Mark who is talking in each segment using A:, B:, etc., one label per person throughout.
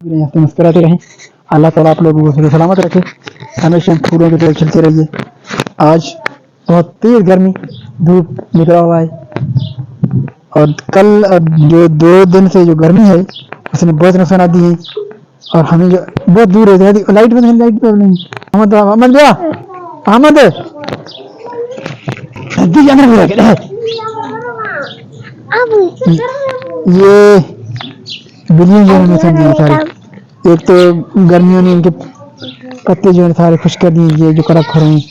A: हंसते मुस्कुराते रहें। अल्लाह ताला आप लोगों को सलामत रखे, हमेशा फूलों की तरह खिलते रहिए। आज बहुत तेज गर्मी, धूप निकला हुआ है और कल जो 2 दिन से जो गर्मी है उसने बहुत नुकसान दी है और हमें जो बहुत दूर है। लाइट बंद है, लाइट बंद नहीं। अहमद अहमद भैया, अहमद जल्दी जाना है। ये बिल्लियां जो है नुकसान दी सारी। एक तो गर्मियों ने इनके पत्ते जो है सारे खुश कर दिए, ये जो कड़क हो रहे हैं।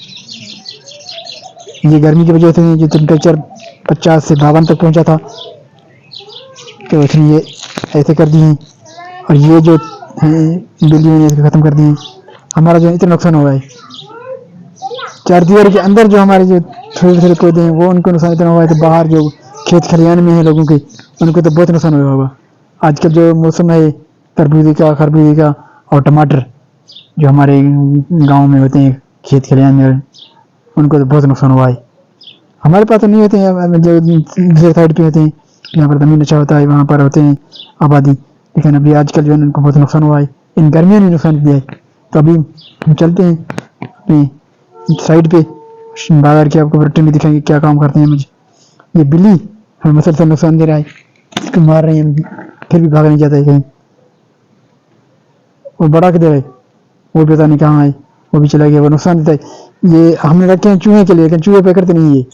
A: ये गर्मी की वजह से जो टेम्परेचर 50 से 52 तक पहुंचा था तो उसने ये ऐसे कर दिए और ये जो बिल्लियों ने इसको खत्म कर दिए। हमारा जो इतना नुकसान हुआ है, चार दीवार के अंदर जो हमारे जो छोटे छोटे पौधे हैं वो उनको नुकसान इतना हुआ है, तो बाहर जो खेत खलियान में है लोगों के उनको तो बहुत नुकसान हुआ होगा। आजकल जो मौसम है तरबूजी का, खरबूजे का और टमाटर जो हमारे गांव में होते हैं खेत खलियान में, उनको तो बहुत नुकसान हुआ है। हमारे पास तो नहीं होते हैं, जो दूसरे साइड पे होते हैं जहाँ पर ज़मीन अच्छा होता है वहाँ पर होते हैं आबादी, लेकिन अभी आजकल जो है उनको बहुत नुकसान हुआ है। इन गर्मियों ने नुकसान दिया है। तो अभी हम चलते हैं अपनी साइड पे, बाजार की आपको प्रोटेक्ट में दिखाएंगे क्या काम करते हैं। मुझे ये बिल्ली हमें मुसलसल नुकसान दे रहा है, इसको मार रहे हैं फिर भी भाग नहीं जाता है कहीं। वो बड़ा किधर है, वो पता नहीं कहाँ है, वो भी चला गया, वो नुकसान देता है। ये हमने रखे हैं चूहे के लिए, लेकिन चूहे पकड़ते नहीं, ये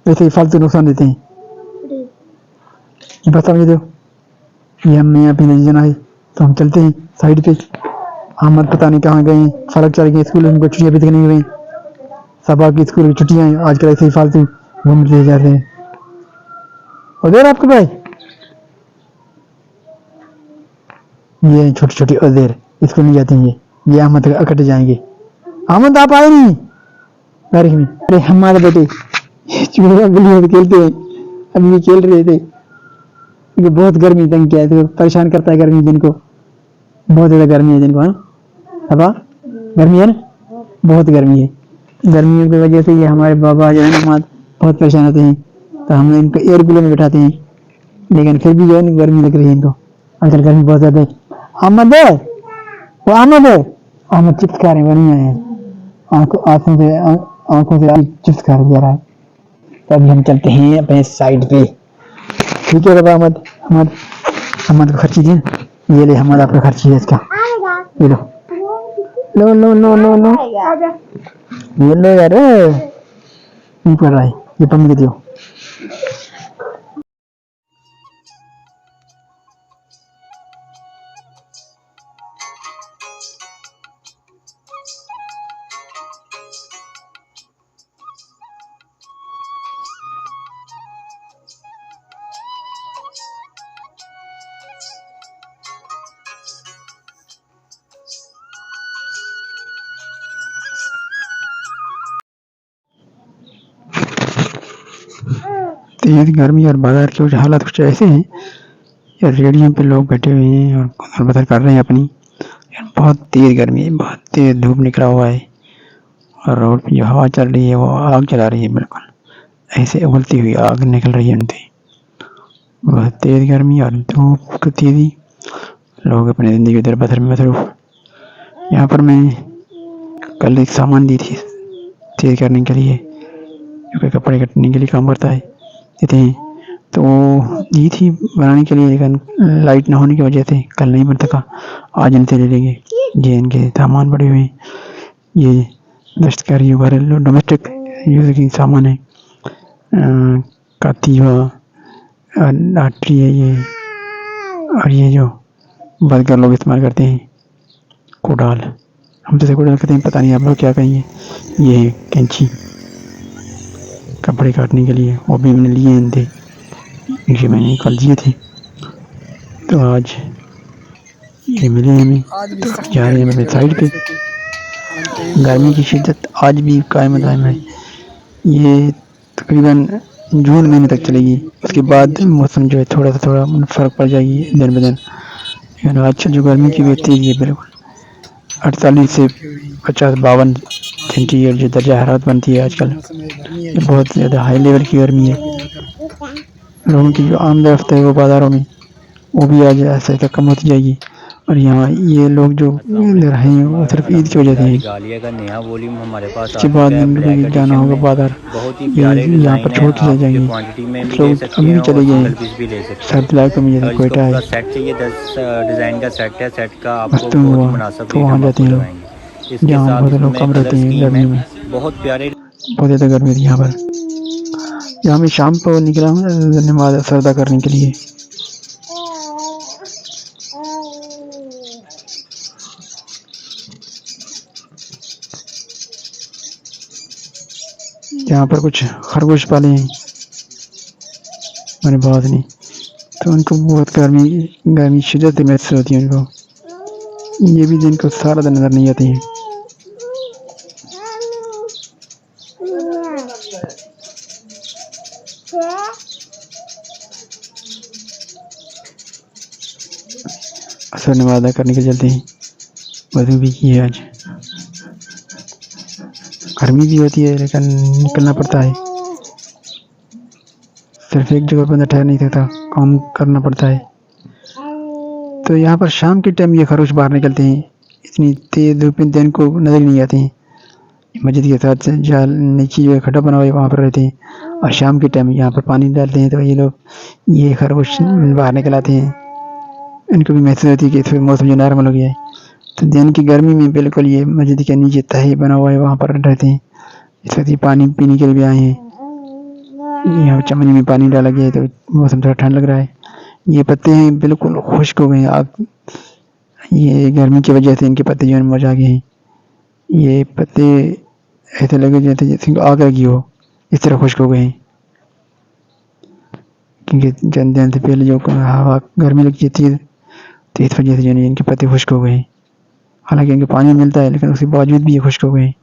A: वैसे ही फालतू नुकसान देते हैं। बता मुझे दो, ये हमने यहाँ पे नहीं जाना है तो हम चलते हैं साइड पे। अहमद पता नहीं कहाँ गए, फलक चल गए स्कूल, उनको छुट्टियाँ भी तक नहीं हुई, सबा की स्कूल की छुट्टियाँ हैं आजकल, ऐसे ही फालतू घूमते जाते हैं। उधर आपके भाई ये छोटी छोटी उधर स्कूल नहीं जाती हैं, ये अहमद इकट्ठे जाएंगे। अहमद आप आए नहीं बारिश में? अरे हमारे बेटे चूहे बिल्लियों खेलते हैं, अभी भी खेल रहे थे। ये बहुत गर्मी तंग किया है, तो परेशान करता है गर्मी दिन को, बहुत ज़्यादा गर्मी है दिन को। हाँ पापा गर्मी है ना, बहुत गर्मी है। गर्मियों की वजह से ये हमारे बाबा जो है ना बहुत परेशान होते हैं, तो हम इनको एयर कूलर में बैठाते हैं, लेकिन फिर भी जो है ना गर्मी लग रही है इनको, आजकल गर्मी बहुत ज़्यादा है। अहमद है वो, अहमद है, अहमद चिप्स खा रहे हैं, नहीं आए आंखों से चिप्स खा रहा है। तो अभी हम चलते हैं अपने साइड पे, ठीक है बाबा। अहमद अहमद को खर्ची दिए, ये ले अहमद आपका खर्ची है इसका, ये लो लो लो लो लो लो, ये लो यार, नहीं पड़ रहा है, ये पम्मी के दियो। तेज गर्मी और बाजार के कुछ हालात कुछ ऐसे हैं यार, रेडियो पे लोग बैठे हुए हैं और गुजर बसर कर रहे हैं अपनी। यार बहुत तेज गर्मी है, बहुत तेज धूप निकला हुआ है और रोड पे जो हवा चल रही है वो आग जला रही है, बिल्कुल ऐसे उबलती हुई आग निकल रही है उनसे। बहुत तेज गर्मी और धूप की तेजी, लोग अपनी ज़िंदगी उधर बसर में मसरूफ। यहाँ पर मैं कल एक सामान दी थी तेज करने के लिए, जो कपड़े कटने के लिए काम करता है, देते हैं, तो दी थी बनाने के लिए, लेकिन लाइट ना होने की वजह से कल नहीं बन सका। आज इनसे ले लेंगे, ये इनके सामान पड़े हुए हैं, ये दस्तकारी घरेलू डोमेस्टिक यूज़ की सामान है, काती हुआ लाटरी है ये, और ये जो बर्गर लोग इस्तेमाल करते हैं कोडाल, हम तो कोडाल कहते हैं, पता नहीं आप लोग क्या कहेंगे। ये कैंची कपड़े काटने के लिए, वो भी मैंने लिए थे, इनके मैंने कल दिए थे, तो आज ये मिले हमें, तो जा रहे हैं अपने साइड पे। गर्मी की शिद्दत आज भी कायम दायम है, ये तकरीबन जून महीने तक चलेगी, उसके बाद मौसम जो है थोड़ा फ़र्क पड़ जाएगी दिन ब दिन। लेकिन आज जो गर्मी की भी तेज़ है, बिल्कुल 48 से 50-52 सेंटीग्रेड जो दर्जा हरारत बनती है आजकल, ये बहुत ज़्यादा हाई लेवल की गर्मी है। लोगों की जो आमद रफ्त है वो बाज़ारों में, वो भी आज ऐसे तक कम होती जाएगी। और यहाँ ये लोग जो इधर हैं वो सिर्फ ईद की वजह से हैं।
B: गालिया का नया वॉल्यूम हमारे पास आ
A: इसके बाद
B: चुका है
A: इनको
B: ब्लैक
A: भी जाना
B: एडिशन
A: होगा
B: में।
A: बाजार।
B: बहुत ही
A: ये
B: प्यारे
A: यहाँ
B: डिज़ाइन
A: पर
B: है,
A: छोड़ के
B: आप ये
A: जाएंगे।
B: क्वांटिटी में भी
A: कुछ
B: ले
A: लोग
B: सकते
A: अभी भी
B: हैं और
A: चले गए
B: सिंगल
A: हैं।
B: पीस भी ले सकते
A: सर्द इलाके में
B: हैं।
A: जैसे
B: इसका
A: कोयटा है,
B: पूरा सेट चाहिए, 10 डिज़ाइन का सेट है। सेट का आपको
A: मस्तूंग
B: बहुत ही
A: हुआ,
B: मुनासिब
A: तो
B: रेट
A: वहाँ
B: हम
A: जाते
B: आपको
A: हैं लोग,
B: लगाएंगे। इसके
A: जहाँ
B: साथ
A: बहुत लोग
B: इसमें
A: कम रहते
B: कलर
A: हैं
B: स्कीम है,
A: गर्मियों में।
B: बहुत प्यारे।
A: बहुत ज़्यादा गर्मी थी यहाँ पर। यहाँ मैं शाम को निकला हूँ नमाज सरदा करने के लिए। यहाँ पर कुछ खरगोश पाले हैं मैंने, बहुत नहीं, तो उनको बहुत गर्मी शिद्दत महसूस होती है उनको। ये भी दिन को सारा दिन नजर नहीं आती हैं। असर नमाज अदा करने के चलते हैं। वजू भी की है आज। गर्मी भी होती है लेकिन निकलना पड़ता है। सिर्फ एक जगह पर ठहर नहीं सकता, काम करना पड़ता है। तो यहाँ पर शाम के टाइम ये खरगोश बाहर निकलते हैं। इतनी तेज धूप में दिन को नजर नहीं आते हैं। मस्जिद के साथ जाल नीचे जो खड्डा बना हुआ है वहाँ पर रहते हैं। और शाम के टाइम यहाँ पर पानी डालते हैं तो ये लोग ये खरगोश बाहर निकल आते हैं। इनको भी महसूस होती है कि इस मौसम जो नॉर्मल हो गया है। तो दिन की गर्मी में बिल्कुल ये मस्जिद के नीचे तहे बना हुआ है वहाँ पर रहते हैं। इस वक्त ये पानी पीने के लिए भी आए हैं। यहाँ चमनी में पानी डाला गया है तो मौसम थोड़ा ठंड लग रहा है। ये पत्ते हैं बिल्कुल खुश्क हो गए हैं। आग, ये गर्मी की वजह से इनके पत्ते जो है मुरझा गए हैं। ये पत्ते ऐसे लगे जैसे आग लगी हो, इस तरह खुश्क हो गए हैं। क्योंकि जन दिन से पहले जो हवा गर्मी लगती थी तो इस वजह से जो है इनके पत्ते खुश्क हो गए हैं। हालांकि इनको पानी मिलता है लेकिन उसके बावजूद भी ये खुश्क हो गए हैं।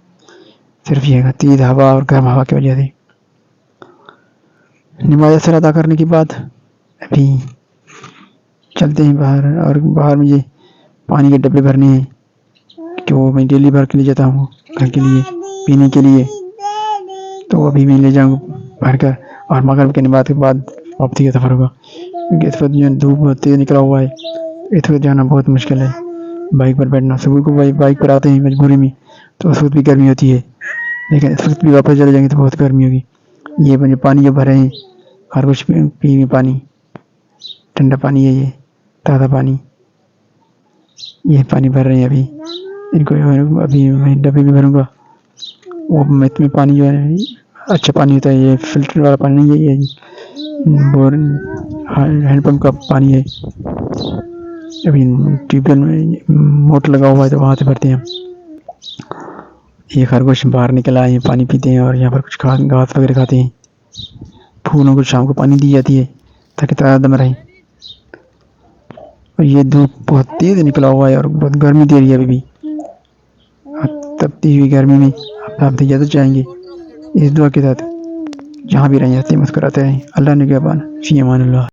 A: सिर्फ ये तेज हवा और गर्म हवा की वजह से। नमाज असर अदा करने के बाद अभी चलते हैं बाहर, और बाहर मुझे पानी के डब्बे भरने हैं कि वो मैं डेली भर के ले जाता हूँ घर के लिए पीने के लिए। तो अभी मैं ले जाऊँगा भर कर, और मगरिब के नमाज के बाद वापसी का सफ़र होगा। क्योंकि इस वक्त जो धूप बहुत तेज़ निकला हुआ है, इस वक्त जाना बहुत मुश्किल है। बाइक पर बैठना, सुबह को बाइक पर आते हैं मजबूरी में तो उस वक्त भी गर्मी होती है, लेकिन इस वक्त भी वापस चले जाएंगे तो बहुत गर्मी होगी। ये मुझे पानी जो भरे हैं खरगोश पी पानी, ठंडा पानी है, ये ताज़ा पानी, ये पानी भर रहे हैं अभी। इनको अभी मैं डब्बे में भरूँगा। वो में पानी जो है अच्छा पानी होता है, ये फिल्टर वाला पानी नहीं है, ये बोर हैंडपम्प का पानी है। अभी ट्यूबवेल में मोटर लगा हुआ है तो वहाँ से भरते हैं हम। ये खरगोश बाहर निकल आए हैं, पानी पीते हैं और यहाँ पर कुछ घास वगैरह खाते हैं। फूलों को शाम को पानी दी जाती है ताकि ताज़ा दम रहे। और ये धूप बहुत तेज निकला हुआ है और बहुत गर्मी दे रही है अभी भी। तपती हुई गर्मी में आप ज़्यादा चाहेंगे इस दुआ के साथ जहाँ भी रहें हंसते मुस्कुराते रहें। अल्लाह ने के अमान, फी अमान अल्लाह।